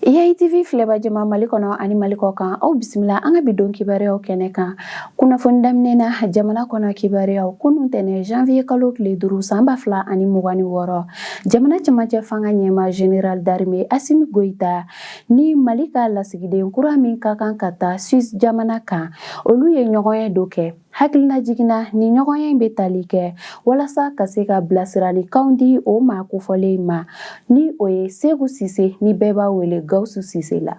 IATV filɛba jama Mali kɔnɔ ani Mali kɔ kan aw bisimila an ka bi don kibaruyaw kɛnɛ kan. Kunnafoni daminɛ na jamana kɔnɔ kibaruyaw kunun tɛnɛ janvier kalo tile 5 san 2026 jamana cɛmancɛ fanga ɲɛma général d'armée Assimi Goïta ni Mali ka lasigiden kura min ka kan ka taa Suisse jamana kan olu ye ɲɔgɔnye dɔ kɛ. Hakilina jiginna ni ɲɔgɔnye bɛ tali kɛ walasa ka se ka bilasiralikanw di o maa kofɔlen ma ni o ye Seku Sise ni bɛɛ b'a wele Gawusu Sise la.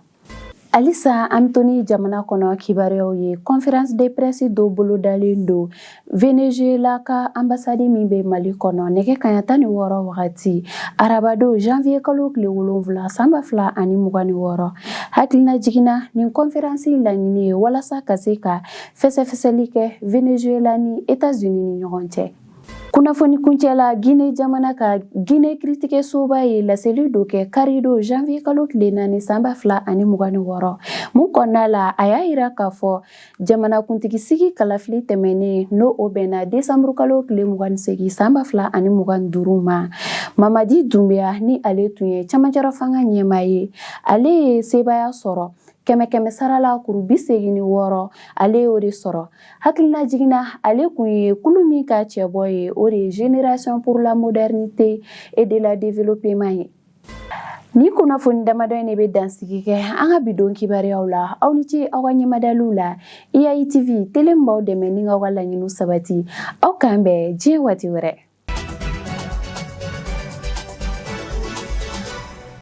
Alisa Antoni jamana kɔnɔ kibaruyaw ye conférence de presse dɔ bolodalen do Venezuela ka ambassade min bɛ Mali kɔnɔ nɛgɛ kanɲɛ 16 wagati arabado janvier kalo tile 7 san 2026 hakilina jiginna nin conférence laɲini ye walasa ka se ka fɛsɛfɛsɛli kɛ Venezuela ni États-Unis ni ɲɔgɔn cɛ. Kunnafoni kuncɛla Guinée jamana ka Guinée critique soba ye laseli dɔ kɛ karido janvier kalo tile 4 san 2026 mun kɔnɔna la a y'a yira k'a fɔ jamanakuntigi sigi kalafili tɛmɛnen n'o o bɛnna décembre kalo tile 28 san 2025 ma Mamadi Doumbouya ni ale tun ye cɛmancɛra fanga ɲɛmaa ye ale ye sebaya sɔrɔ kɛmɛ sarala kuru 86 ale y'o de sɔrɔ. Hakilina jiginna ale kun ye kulu min ka cɛbɔ ye o de ye Génération pour la modernité et de la développement ye. Ni kunnafoni damadɔ ne bɛ dansigi kɛ an ka bidon kibaruyaw la aw ni ce aw ka ɲɛmadaliw la IATV télé min b'aw dɛmɛ ni aw ka laɲiniw sabati aw k'an bɛn diɲɛ waati wɛrɛ.